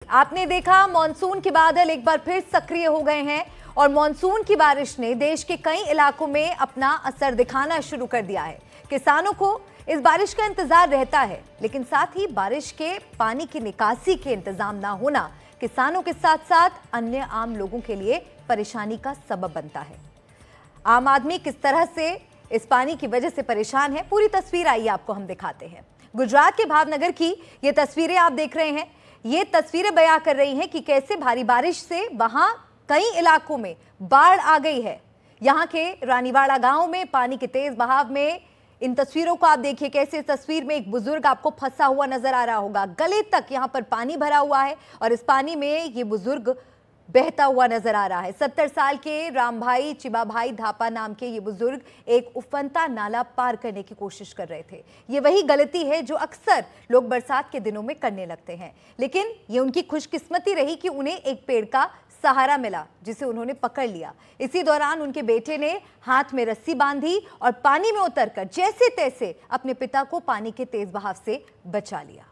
आपने देखा मॉनसून के बादल एक बार फिर सक्रिय हो गए हैं और मॉनसून की बारिश ने देश के कई इलाकों में अपना असर दिखाना शुरू कर दिया है। किसानों को इस बारिश का इंतजार रहता है, लेकिन साथ ही बारिश के पानी की निकासी के इंतजाम ना होना किसानों के साथ साथ अन्य आम लोगों के लिए परेशानी का सबब बनता है। आम आदमी किस तरह से इस पानी की वजह से परेशान है, पूरी तस्वीर आइए आपको हम दिखाते हैं। गुजरात के भावनगर की ये तस्वीरें आप देख रहे हैं। ये तस्वीरें बयां कर रही हैं कि कैसे भारी बारिश से वहां कई इलाकों में बाढ़ आ गई है। यहां के रानीवाड़ा गांव में पानी के तेज बहाव में इन तस्वीरों को आप देखिए, कैसे इस तस्वीर में एक बुजुर्ग आपको फंसा हुआ नजर आ रहा होगा। गले तक यहां पर पानी भरा हुआ है और इस पानी में ये बुजुर्ग बहता हुआ नजर आ रहा है। 70 साल के रामभाई चिबाभाई धापा नाम के ये बुजुर्ग एक उफनता नाला पार करने की कोशिश कर रहे थे। ये वही गलती है जो अक्सर लोग बरसात के दिनों में करने लगते हैं, लेकिन ये उनकी खुशकिस्मती रही कि उन्हें एक पेड़ का सहारा मिला जिसे उन्होंने पकड़ लिया। इसी दौरान उनके बेटे ने हाथ में रस्सी बांधी और पानी में उतरकर जैसे तैसे अपने पिता को पानी के तेज बहाव से बचा लिया।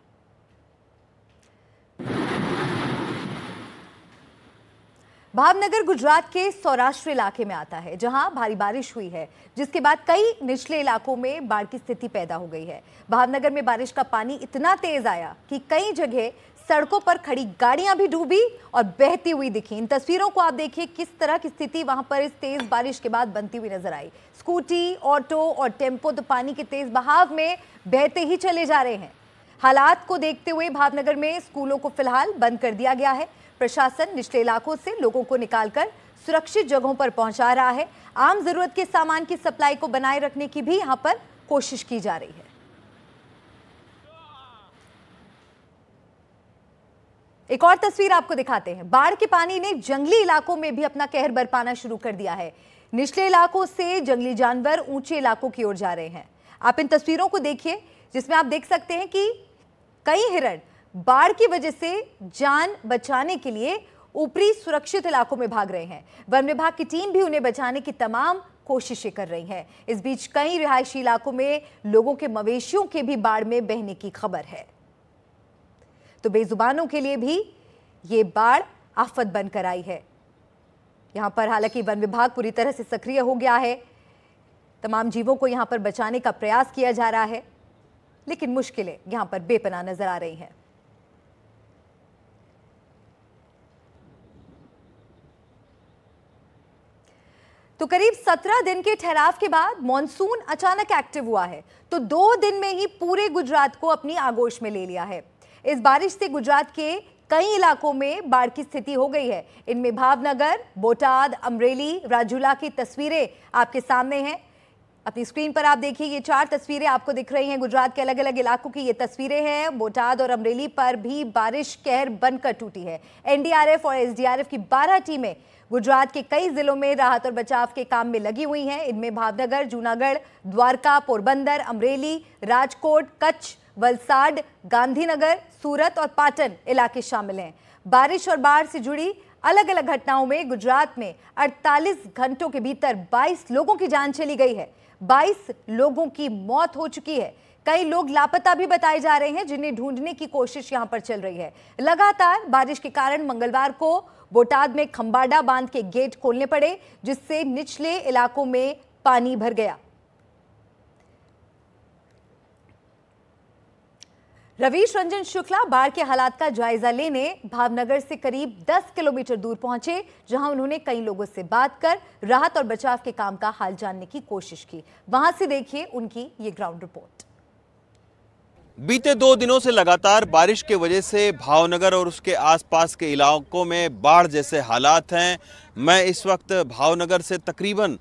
भावनगर गुजरात के सौराष्ट्र इलाके में आता है, जहां भारी बारिश हुई है, जिसके बाद कई निचले इलाकों में बाढ़ की स्थिति पैदा हो गई है। भावनगर में बारिश का पानी इतना तेज आया कि कई जगह सड़कों पर खड़ी गाड़ियां भी डूबी और बहती हुई दिखी। इन तस्वीरों को आप देखिए, किस तरह की स्थिति वहां पर इस तेज बारिश के बाद बनती हुई नजर आई। स्कूटी, ऑटो और टेम्पो तो पानी के तेज बहाव में बहते ही चले जा रहे हैं। हालात को देखते हुए भावनगर में स्कूलों को फिलहाल बंद कर दिया गया है। प्रशासन निचले इलाकों से लोगों को निकालकर सुरक्षित जगहों पर पहुंचा रहा है। आम जरूरत के सामान की सप्लाई को बनाए रखने की भी यहां पर कोशिश की जा रही है। एक और तस्वीर आपको दिखाते हैं। बाढ़ के पानी ने जंगली इलाकों में भी अपना कहर बरपाना शुरू कर दिया है। निचले इलाकों से जंगली जानवर ऊंचे इलाकों की ओर जा रहे हैं। आप इन तस्वीरों को देखिए, जिसमें आप देख सकते हैं कि कई हिरण बाढ़ की वजह से जान बचाने के लिए ऊपरी सुरक्षित इलाकों में भाग रहे हैं। वन विभाग की टीम भी उन्हें बचाने की तमाम कोशिशें कर रही है। इस बीच कई रिहायशी इलाकों में लोगों के मवेशियों के भी बाढ़ में बहने की खबर है। तो बेजुबानों के लिए भी ये बाढ़ आफत बनकर आई है। यहां पर हालांकि वन विभाग पूरी तरह से सक्रिय हो गया है। तमाम जीवों को यहां पर बचाने का प्रयास किया जा रहा है, लेकिन मुश्किलें यहां पर बेपनाह नजर आ रही हैं। तो करीब 17 दिन के ठहराव के बाद मॉनसून अचानक एक्टिव हुआ है, तो 2 दिन में ही पूरे गुजरात को अपनी आगोश में ले लिया है। इस बारिश से गुजरात के कई इलाकों में बाढ़ की स्थिति हो गई है। इनमें भावनगर, बोटाद, अमरेली, राजूला की तस्वीरें आपके सामने हैं। अपनी स्क्रीन पर आप देखिए, ये 4 तस्वीरें आपको दिख रही हैं। गुजरात के अलग अलग इलाकों की ये तस्वीरें हैं। बोटाद और अमरेली पर भी बारिश कहर बनकर टूटी है। एनडीआरएफ और एसडीआरएफ की 12 टीमें गुजरात के कई जिलों में राहत और बचाव के काम में लगी हुई हैं। इनमें भावनगर, जूनागढ़, द्वारका, पोरबंदर, अमरेली, राजकोट, कच्छ, वलसाड, गांधीनगर, सूरत और पाटन इलाके शामिल हैं। बारिश और बाढ़ से जुड़ी अलग अलग घटनाओं में गुजरात में 48 घंटों के भीतर 22 लोगों की जान चली गई है। 22 लोगों की मौत हो चुकी है। कई लोग लापता भी बताए जा रहे हैं, जिन्हें ढूंढने की कोशिश यहां पर चल रही है। लगातार बारिश के कारण मंगलवार को बोटाद में खंबाड़ा बांध के गेट खोलने पड़े, जिससे निचले इलाकों में पानी भर गया। रवीश रंजन शुक्ला बाढ़ के हालात का जायजा लेने भावनगर से करीब 10 किलोमीटर दूर पहुंचे, जहां उन्होंने कई लोगों से बात कर राहत और बचाव के काम का हाल जानने की कोशिश की। वहां से देखिए उनकी ये ग्राउंड रिपोर्ट। बीते 2 दिनों से लगातार बारिश के वजह से भावनगर और उसके आसपास के इलाकों में बाढ़ जैसे हालात हैं। मैं इस वक्त भावनगर से तकरीबन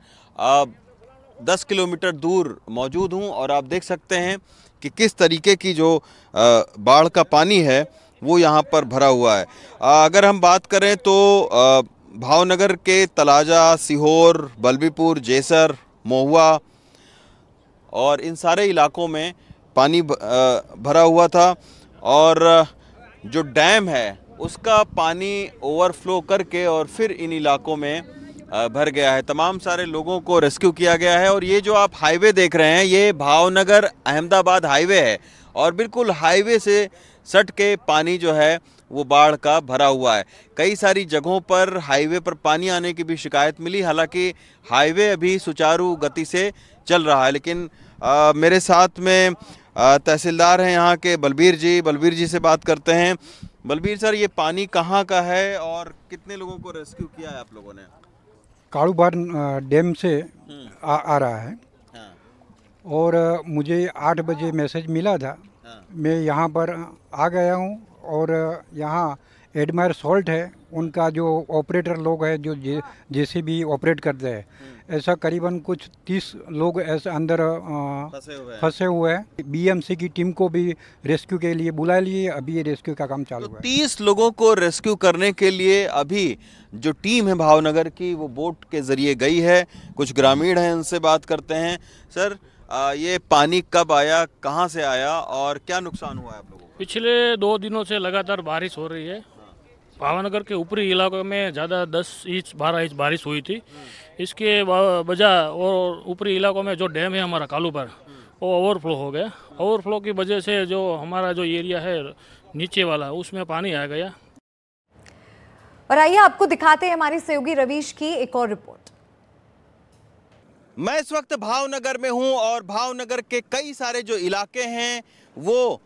10 किलोमीटर दूर मौजूद हूं और आप देख सकते हैं कि किस तरीके की जो बाढ़ का पानी है वो यहाँ पर भरा हुआ है। अगर हम बात करें तो भावनगर के तलाजा, सीहोर, बल्बीपुर, जेसर, महुआ और इन सारे इलाकों में पानी भरा हुआ था और जो डैम है उसका पानी ओवरफ्लो करके और फिर इन इलाकों में भर गया है। तमाम सारे लोगों को रेस्क्यू किया गया है और ये जो आप हाईवे देख रहे हैं ये भावनगर अहमदाबाद हाईवे है और बिल्कुल हाईवे से सट के पानी जो है वो बाढ़ का भरा हुआ है। कई सारी जगहों पर हाईवे पर पानी आने की भी शिकायत मिली, हालांकि हाईवे अभी सुचारू गति से चल रहा है। लेकिन मेरे साथ में तहसीलदार हैं यहाँ के बलबीर जी से बात करते हैं। बलबीर सर, ये पानी कहाँ का है और कितने लोगों को रेस्क्यू किया है आप लोगों ने? काड़ूबार डैम से आ रहा है। हाँ। और मुझे 8 बजे मैसेज मिला था। हाँ। मैं यहाँ पर आ गया हूँ और यहाँ एडमायर सॉल्ट है, उनका जो ऑपरेटर लोग है जो जेसीबी ऑपरेट करते हैं, ऐसा करीबन कुछ 30 लोग ऐसे अंदर फंसे हुए हैं। बीएमसी की टीम को भी रेस्क्यू के लिए बुला लिए, अभी ये रेस्क्यू का काम चालू है। 30 लोगों को रेस्क्यू करने के लिए अभी जो टीम है भावनगर की वो बोट के जरिए गई है। कुछ ग्रामीण हैं, उनसे बात करते हैं। सर, ये पानी कब आया, कहाँ से आया और क्या नुकसान हुआ है आप लोगों को? पिछले 2 दिनों से लगातार बारिश हो रही है। भावनगर के ऊपरी इलाकों में ज़्यादा 10 इंच 12 इंच बारिश हुई थी। इसके वजह और ऊपरी इलाकों में जो डैम है हमारा कालूबार, वो ओवरफ्लो हो गया। ओवरफ्लो की वजह से जो हमारा जो एरिया है नीचे वाला, उसमें पानी आ गया। और आइए आपको दिखाते हैं हमारे सहयोगी रवीश की एक और रिपोर्ट। मैं इस वक्त भावनगर में हूं और भावनगर के कई सारे जो इलाके हैं वो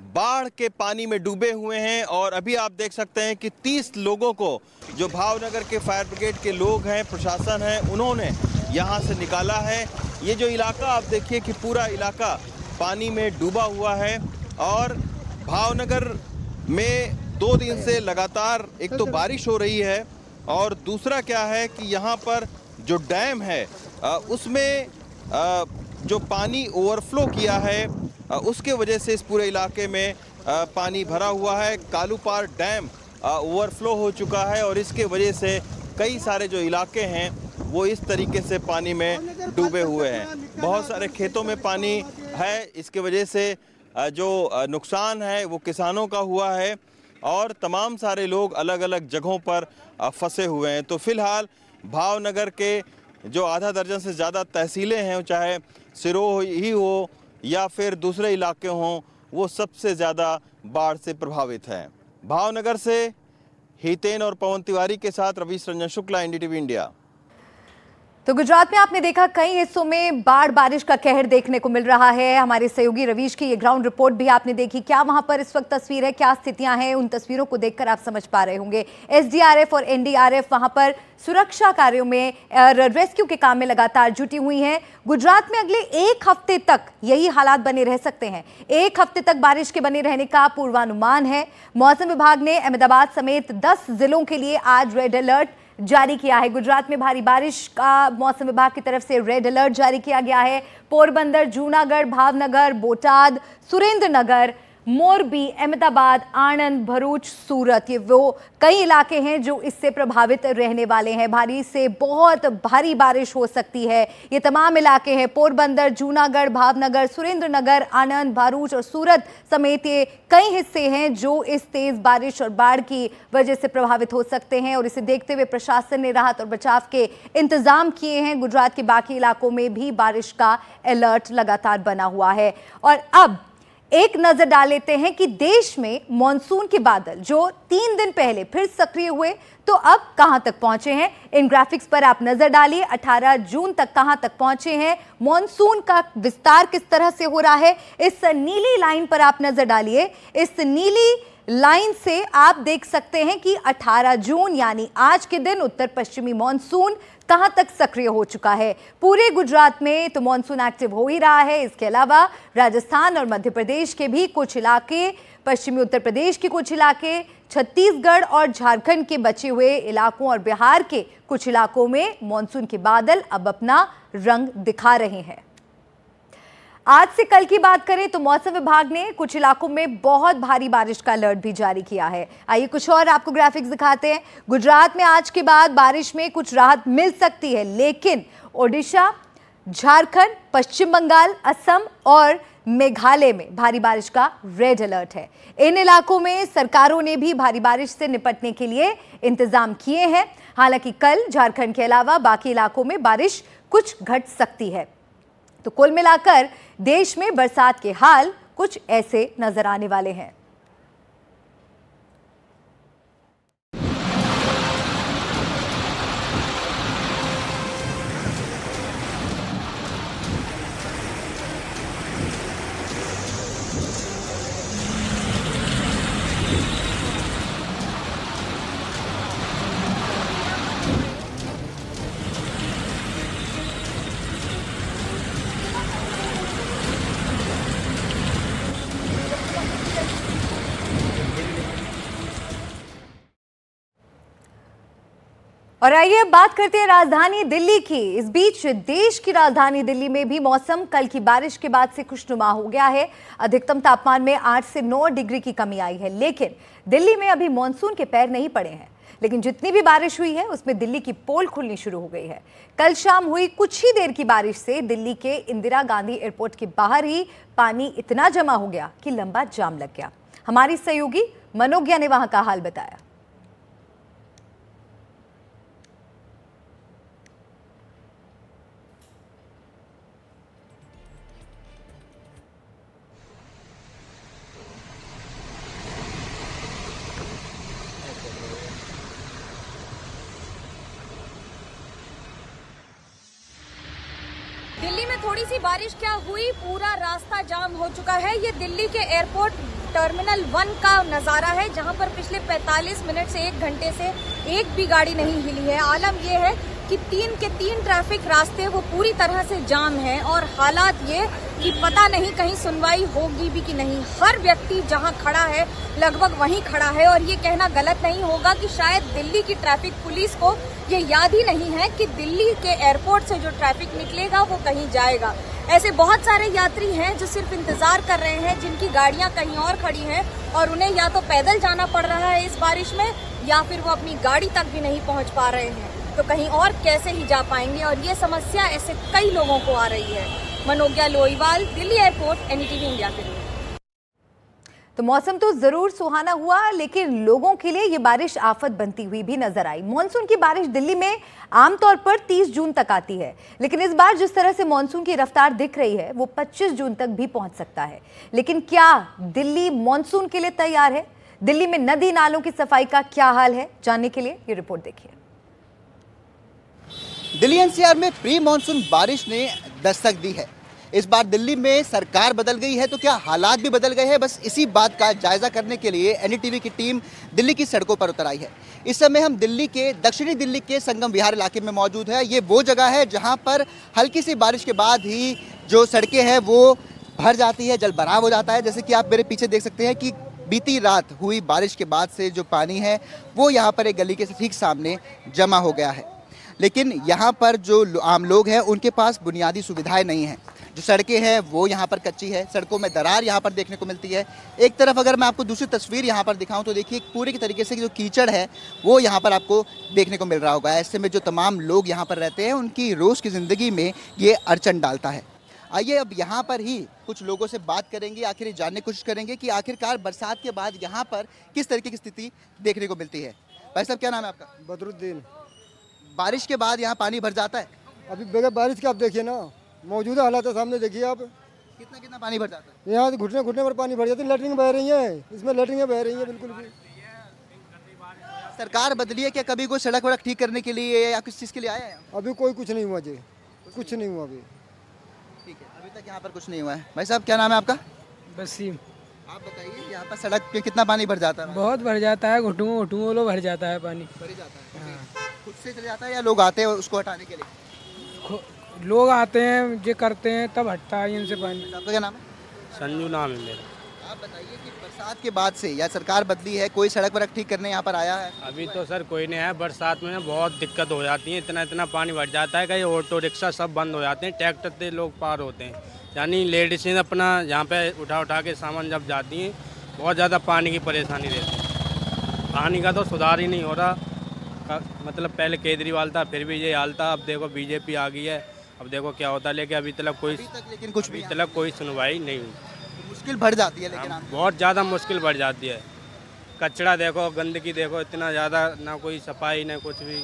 बाढ़ के पानी में डूबे हुए हैं। और अभी आप देख सकते हैं कि 30 लोगों को जो भावनगर के फायर ब्रिगेड के लोग हैं, प्रशासन है, उन्होंने यहां से निकाला है। ये जो इलाका आप देखिए कि पूरा इलाका पानी में डूबा हुआ है। और भावनगर में 2 दिन से लगातार एक तो बारिश हो रही है और दूसरा क्या है कि यहाँ पर जो डैम है उसमें जो पानी ओवरफ्लो किया है उसके वजह से इस पूरे इलाके में पानी भरा हुआ है। कालूपार डैम ओवरफ्लो हो चुका है और इसके वजह से कई सारे जो इलाके हैं वो इस तरीके से पानी में डूबे हुए हैं। बहुत सारे खेतों में पानी है, इसके वजह से जो नुकसान है वो किसानों का हुआ है और तमाम सारे लोग अलग अलग जगहों पर फंसे हुए हैं। तो फिलहाल भावनगर के जो आधा दर्जन से ज़्यादा तहसीलें हैं, चाहे सिरोह ही हो या फिर दूसरे इलाके हों, वो सबसे ज़्यादा बाढ़ से प्रभावित हैं। भावनगर से हितेन और पवन तिवारी के साथ रवीश रंजन शुक्ला, एनडीटीवी इंडिया। तो गुजरात में आपने देखा कई हिस्सों में बाढ़ बारिश का कहर देखने को मिल रहा है। हमारे सहयोगी रवीश की ये ग्राउंड रिपोर्ट भी आपने देखी। क्या वहां पर इस वक्त तस्वीर है, क्या स्थितियां हैं, उन तस्वीरों को देखकर आप समझ पा रहे होंगे। एसडीआरएफ और एनडीआरएफ वहां पर सुरक्षा कार्यों में, रेस्क्यू के काम में लगातार जुटी हुई हैं। गुजरात में अगले 1 हफ्ते तक यही हालात बने रह सकते हैं। 1 हफ्ते तक बारिश के बने रहने का पूर्वानुमान है। मौसम विभाग ने अहमदाबाद समेत 10 जिलों के लिए आज रेड अलर्ट जारी किया है। गुजरात में भारी बारिश का मौसम विभाग की तरफ से रेड अलर्ट जारी किया गया है। पोरबंदर, जूनागढ़, भावनगर, बोटाद, सुरेंद्रनगर, मोरबी, अहमदाबाद, आणंद, भरूच, सूरत, ये वो कई इलाके हैं जो इससे प्रभावित रहने वाले हैं। भारी से बहुत भारी बारिश हो सकती है। ये तमाम इलाके हैं, पोरबंदर, जूनागढ़, भावनगर, सुरेंद्रनगर, आणंद, भरूच और सूरत समेत ये कई हिस्से हैं जो इस तेज बारिश और बाढ़ की वजह से प्रभावित हो सकते हैं। और इसे देखते हुए प्रशासन ने राहत और बचाव के इंतजाम किए हैं। गुजरात के बाकी इलाकों में भी बारिश का अलर्ट लगातार बना हुआ है। और अब एक नजर डाल लेते हैं कि देश में मॉनसून के बादल जो 3 दिन पहले फिर सक्रिय हुए तो अब कहां तक पहुंचे हैं। इन ग्राफिक्स पर आप नजर डालिए। 18 जून तक कहां तक पहुंचे हैं, मॉनसून का विस्तार किस तरह से हो रहा है। इस नीली लाइन पर आप नजर डालिए। इस नीली लाइन से आप देख सकते हैं कि 18 जून यानी आज के दिन उत्तर पश्चिमी मॉनसून कहां तक सक्रिय हो चुका है। पूरे गुजरात में तो मॉनसून एक्टिव हो ही रहा है। इसके अलावा राजस्थान और मध्य प्रदेश के भी कुछ इलाके, पश्चिमी उत्तर प्रदेश के कुछ इलाके, छत्तीसगढ़ और झारखंड के बचे हुए इलाकों और बिहार के कुछ इलाकों में मॉनसून के बादल अब अपना रंग दिखा रहे हैं। आज से कल की बात करें तो मौसम विभाग ने कुछ इलाकों में बहुत भारी बारिश का अलर्ट भी जारी किया है। आइए कुछ और आपको ग्राफिक्स दिखाते हैं। गुजरात में आज के बाद बारिश में कुछ राहत मिल सकती है, लेकिन ओडिशा, झारखंड, पश्चिम बंगाल, असम और मेघालय में भारी बारिश का रेड अलर्ट है। इन इलाकों में सरकारों ने भी भारी बारिश से निपटने के लिए इंतजाम किए हैं। हालांकि कल झारखंड के अलावा बाकी इलाकों में बारिश कुछ घट सकती है। तो कुल मिलाकर देश में बरसात के हाल कुछ ऐसे नजर आने वाले हैं। और आइए अब बात करते हैं राजधानी दिल्ली की। इस बीच देश की राजधानी दिल्ली में भी मौसम कल की बारिश के बाद से खुशनुमा हो गया है। अधिकतम तापमान में 8 से 9 डिग्री की कमी आई है, लेकिन दिल्ली में अभी मानसून के पैर नहीं पड़े हैं। लेकिन जितनी भी बारिश हुई है उसमें दिल्ली की पोल खुलनी शुरू हो गई है। कल शाम हुई कुछ ही देर की बारिश से दिल्ली के इंदिरा गांधी एयरपोर्ट के बाहर ही पानी इतना जमा हो गया कि लंबा जाम लग गया। हमारी सहयोगी मनोज्ञा ने वहां का हाल बताया। दिल्ली में थोड़ी सी बारिश क्या हुई, पूरा रास्ता जाम हो चुका है। ये दिल्ली के एयरपोर्ट टर्मिनल 1 का नजारा है, जहां पर पिछले 45 मिनट से 1 घंटे से एक भी गाड़ी नहीं हिली है। आलम यह है कि 3 के 3 ट्रैफिक रास्ते वो पूरी तरह से जाम हैं और हालात ये कि पता नहीं कहीं सुनवाई होगी भी कि नहीं। हर व्यक्ति जहां खड़ा है लगभग वहीं खड़ा है और ये कहना गलत नहीं होगा कि शायद दिल्ली की ट्रैफिक पुलिस को ये याद ही नहीं है कि दिल्ली के एयरपोर्ट से जो ट्रैफिक निकलेगा वो कहीं जाएगा। ऐसे बहुत सारे यात्री हैं जो सिर्फ इंतजार कर रहे हैं, जिनकी गाड़ियां कहीं और खड़ी हैं और उन्हें या तो पैदल जाना पड़ रहा है इस बारिश में या फिर वो अपनी गाड़ी तक भी नहीं पहुंच पा रहे हैं, तो कहीं और कैसे ही जा पाएंगे। और ये समस्या ऐसे कई लोगों को आ रही है। Manogya Loiwal, Delhi airport, NDTV India के लिए। तो मौसम तो जरूर सुहाना हुआ, लेकिन लोगों के लिए ये बारिश आफत बनती हुई भी नजर आई। मानसून की बारिश दिल्ली में आमतौर पर 30 जून तक आती है, लेकिन इस बार जिस तरह से मानसून की रफ्तार दिख रही है वो 25 जून तक भी पहुंच सकता है। लेकिन क्या दिल्ली मानसून के लिए तैयार है? दिल्ली में नदी नालों की सफाई का क्या हाल है? जानने के लिए ये रिपोर्ट देखिए। दिल्ली NCR में प्री मानसून बारिश ने दस्तक दी है। इस बार दिल्ली में सरकार बदल गई है तो क्या हालात भी बदल गए हैं? बस इसी बात का जायजा करने के लिए NDTV की टीम दिल्ली की सड़कों पर उतर आई है। इस समय हम दिल्ली के दक्षिणी दिल्ली के संगम विहार इलाके में मौजूद है। ये वो जगह है जहां पर हल्की सी बारिश के बाद ही जो सड़कें हैं वो भर जाती है, जल भराव हो जाता है। जैसे कि आप मेरे पीछे देख सकते हैं कि बीती रात हुई बारिश के बाद से जो पानी है वो यहाँ पर एक गली के ठीक सामने जमा हो गया है। लेकिन यहाँ पर जो आम लोग हैं उनके पास बुनियादी सुविधाएं नहीं हैं। जो सड़कें हैं वो यहाँ पर कच्ची है, सड़कों में दरार यहाँ पर देखने को मिलती है। एक तरफ अगर मैं आपको दूसरी तस्वीर यहाँ पर दिखाऊं तो देखिए पूरी तरीके से जो कीचड़ है वो यहाँ पर आपको देखने को मिल रहा होगा। ऐसे में जो तमाम लोग यहाँ पर रहते हैं उनकी रोज़ की ज़िंदगी में ये अड़चन डालता है। आइए अब यहाँ पर ही कुछ लोगों से बात करेंगे, आखिर ये जानने की कोशिश करेंगे कि आखिरकार बरसात के बाद यहाँ पर किस तरीके की स्थिति देखने को मिलती है। भाई साहब क्या नाम है आपका? बदरुद्दीन। बारिश के बाद यहाँ पानी भर जाता है? अभी बगैर बारिश के आप देखिए ना, मौजूदा हालात है सामने देखिए आप। कितना कितना पानी भर जाता है? यहाँ घुटने घुटने पर पानी भर जाती है। लेटरिन बह रही है, इसमें लेटरिन बह रही है बिल्कुल भी। सरकार बदली है क्या? कभी कोई सड़क वड़क ठीक करने के लिए या किस चीज़ के लिए आया है? अभी कोई कुछ नहीं हुआ जी, कुछ नहीं हुआ अभी। ठीक है, अभी तक यहाँ पर कुछ नहीं हुआ है। भाई साहब क्या नाम है आपका? वसीम। आप बताइए यहाँ पर सड़क पे कितना पानी भर जाता है? बहुत भर जाता है, घुटुओं लो भर जाता है पानी। भर जाता है? खुद से चले जाता है या लोग आते हैं उसको हटाने के लिए? लोग आते हैं, जो करते हैं तब हटता है इनसे पानी। आपका क्या नाम है? संजू नाम है मेरा। आप बताइए कि बरसात के बाद से या सरकार बदली है, कोई सड़क वड़क ठीक करने यहाँ पर आया है? अभी तो सर कोई नहीं है। बरसात में ना बहुत दिक्कत हो जाती है, इतना पानी भर जाता है कि ऑटो रिक्शा सब बंद हो जाते हैं, ट्रैक्टर से लोग पार होते हैं। यानी लेडीज़ अपना यहाँ पे उठा के सामान जब जाती हैं बहुत ज़्यादा पानी की परेशानी रहती है। पानी का तो सुधार ही नहीं हो रहा। मतलब पहले केजरीवाल था फिर भी ये हाल था, अब देखो BJP आ गई है, अब देखो क्या होता है। लेकिन अभी तक कोई सुनवाई नहीं हुई। मुश्किल बढ़ जाती है लेकिन बहुत ज़्यादा मुश्किल बढ़ जाती है। कचरा देखो, गंदगी देखो, इतना ज़्यादा, ना कोई सफाई ना कुछ भी।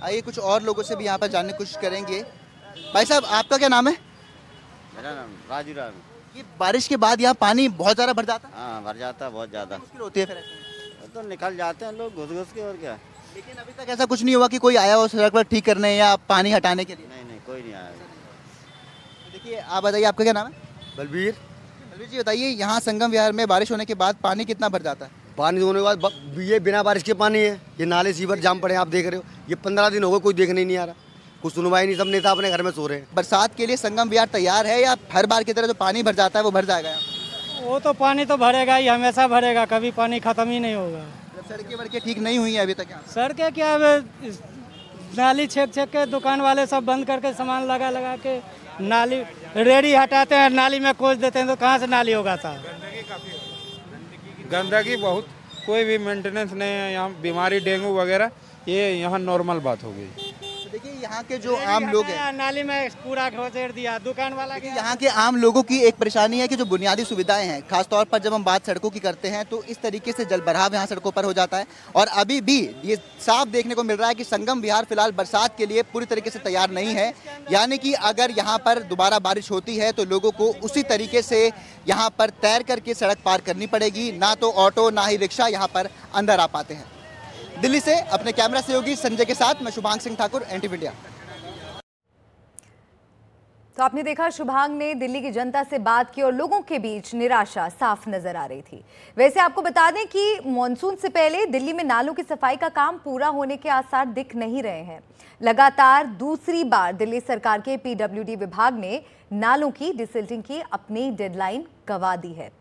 आइए कुछ और लोगों से भी यहाँ पर जानने की कोशिश करेंगे। भाई साहब आपका क्या नाम है? मेरा नाम राजू राम। ये बारिश के बाद यहाँ पानी बहुत ज़्यादा भर जाता है? हाँ भर जाता है, बहुत ज़्यादा मुश्किल होती है फिर ऐसे? तो निकल जाते हैं लोग घुस घुस के, और क्या। लेकिन अभी तक ऐसा कुछ नहीं हुआ कि कोई आया हो सड़क पर ठीक करने या पानी हटाने के लिए? नहीं कोई नहीं आया। तो देखिए आप बताइए आपका क्या नाम है? बलबीर। बलबीर जी बताइए यहाँ संगम विहार में बारिश होने के बाद पानी कितना भर जाता है? पानी होने के बाद ये बिना बारिश के पानी है। ये नाले सीवर जाम पड़े हैं, आप देख रहे हो। ये 15 दिन हो गए, कोई देखने नहीं आ रहा, कुछ सुनवाई नहीं। सब नेता अपने घर में सो रहे हैं। बरसात के लिए संगम विहार तैयार है या हर बार की तरह जो पानी भर जाता है वो भर जाएगा? वो तो पानी तो भरेगा ही, हमेशा भरेगा, कभी पानी खत्म ही नहीं होगा। सड़कें वड़कें ठीक नहीं हुई हैं अभी तक? सड़कें क्या, नाली छेक के दुकान वाले सब बंद करके सामान लगा के नाली रेडी हटाते हैं, नाली में खोज देते हैं, तो कहाँ से नाली होगा साहब? गंदगी बहुत, कोई भी मेंटेनेंस नहीं है यहाँ। बीमारी डेंगू वगैरह ये यहाँ नॉर्मल बात हो गई। देखिए यहाँ के जो आम लोग हैं, नाली में कूड़ा घोंसेड़ दिया दुकान वाला। यहाँ के आम लोगों की एक परेशानी है कि जो बुनियादी सुविधाएं हैं, खासतौर पर जब हम बात सड़कों की करते हैं तो इस तरीके से जलभराव यहाँ सड़कों पर हो जाता है। और अभी भी ये साफ देखने को मिल रहा है कि संगम विहार फिलहाल बरसात के लिए पूरी तरीके से तैयार नहीं है। यानी कि अगर यहाँ पर दोबारा बारिश होती है तो लोगों को उसी तरीके से यहाँ पर तैर करके सड़क पार करनी पड़ेगी, ना तो ऑटो ना ही रिक्शा यहाँ पर अंदर आ पाते हैं। दिल्ली से अपने कैमरा सहयोगी संजय के साथ मैं शुभांग सिंह ठाकुर, NTV इंडिया। तो आपने देखा शुभांग ने दिल्ली की जनता से बात की और लोगों के बीच निराशा साफ नजर आ रही थी। वैसे आपको बता दें कि मॉनसून से पहले दिल्ली में नालों की सफाई का काम पूरा होने के आसार दिख नहीं रहे हैं। लगातार दूसरी बार दिल्ली सरकार के PWD विभाग ने नालों की डिसिल्टिंग की अपनी डेडलाइन गंवा दी है।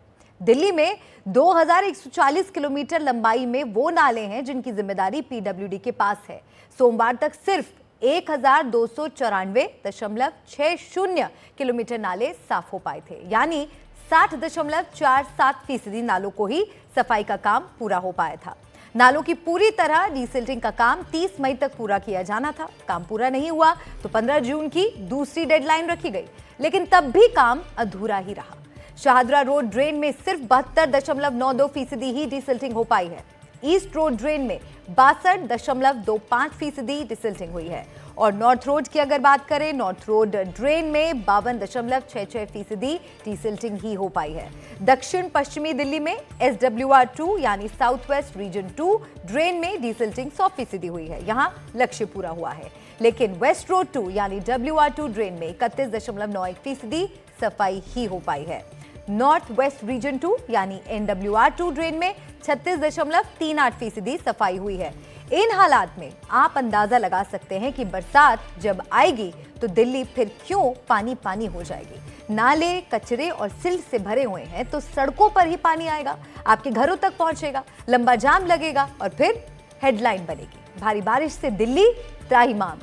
दिल्ली में 2140 किलोमीटर लंबाई में वो नाले हैं जिनकी जिम्मेदारी PWD के पास है। सोमवार तक सिर्फ 1294.60 किलोमीटर नाले साफ हो पाए थे, यानी 60.47% नालों को ही सफाई का काम पूरा हो पाया था। नालों की पूरी तरह डिसिल्टिंग का काम 30 मई तक पूरा किया जाना था। काम पूरा नहीं हुआ तो 15 जून की दूसरी डेडलाइन रखी गई, लेकिन तब भी काम अधूरा ही रहा। शाहदरा रोड ड्रेन में सिर्फ 72.92% ही डिसिल्टिंग हो पाई है। ईस्ट रोड ड्रेन में 62.25% डिसिल्टिंग हुई है। और नॉर्थ रोड की अगर बात करें, नॉर्थ रोड ड्रेन में 52.66% डिसिल्टिंग ही हो पाई है। दक्षिण पश्चिमी दिल्ली में SWR2 यानी साउथ वेस्ट रीजन 2 ड्रेन में डिसिल्टिंग 100% हुई है, यहाँ लक्ष्य पूरा हुआ है। लेकिन वेस्ट रोड 2 यानी WR2 ड्रेन में 31.91% सफाई ही हो पाई है। नॉर्थ वेस्ट रीजन 2 यानी NWR2 ड्रेन में 36.38% सफाई हुई है। इन हालात में आप अंदाजा लगा सकते हैं कि बरसात जब आएगी तो दिल्ली फिर क्यों पानी पानी हो जाएगी। नाले कचरे और सिल्ट से भरे हुए हैं तो सड़कों पर ही पानी आएगा, आपके घरों तक पहुंचेगा, लंबा जाम लगेगा और फिर हेडलाइन बनेगी। भारी बारिश से दिल्ली त्राहिमाम।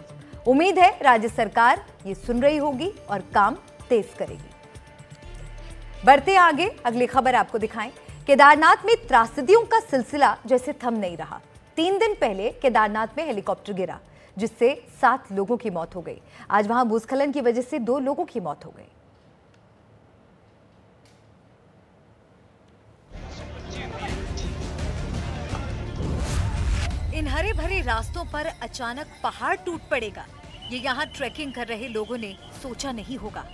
उम्मीद है राज्य सरकार ये सुन रही होगी और काम तेज करेगी। बढ़ते आगे, अगली खबर आपको दिखाएं। केदारनाथ में त्रासदियों का सिलसिला जैसे थम नहीं रहा। 3 दिन पहले केदारनाथ में हेलीकॉप्टर गिरा जिससे 7 लोगों की मौत हो गई। आज वहां भूस्खलन की वजह से 2 लोगों की मौत हो गई। इन हरे भरे रास्तों पर अचानक पहाड़ टूट पड़ेगा, ये यहाँ ट्रैकिंग कर रहे लोगों ने सोचा नहीं होगा।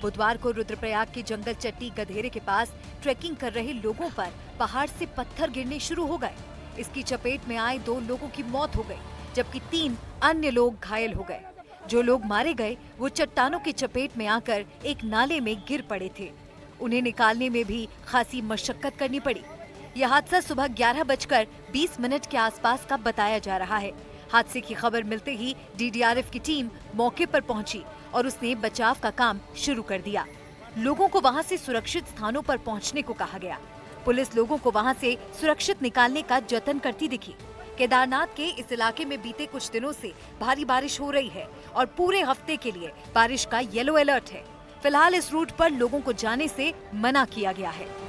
बुधवार को रुद्रप्रयाग के जंगल चट्टी गधेरे के पास ट्रैकिंग कर रहे लोगों पर पहाड़ से पत्थर गिरने शुरू हो गए। इसकी चपेट में आए 2 लोगों की मौत हो गई, जबकि 3 अन्य लोग घायल हो गए। जो लोग मारे गए वो चट्टानों की चपेट में आकर एक नाले में गिर पड़े थे। उन्हें निकालने में भी खासी मशक्कत करनी पड़ी। यह हादसा सुबह 11:20 के आसपास का बताया जा रहा है। हादसे की खबर मिलते ही DDRF की टीम मौके पर पहुंची और उसने बचाव का काम शुरू कर दिया। लोगों को वहां से सुरक्षित स्थानों पर पहुंचने को कहा गया। पुलिस लोगों को वहां से सुरक्षित निकालने का जतन करती दिखी। केदारनाथ के इस इलाके में बीते कुछ दिनों से भारी बारिश हो रही है और पूरे हफ्ते के लिए बारिश का येलो अलर्ट है। फिलहाल इस रूट पर लोगों को जाने से मना किया गया है।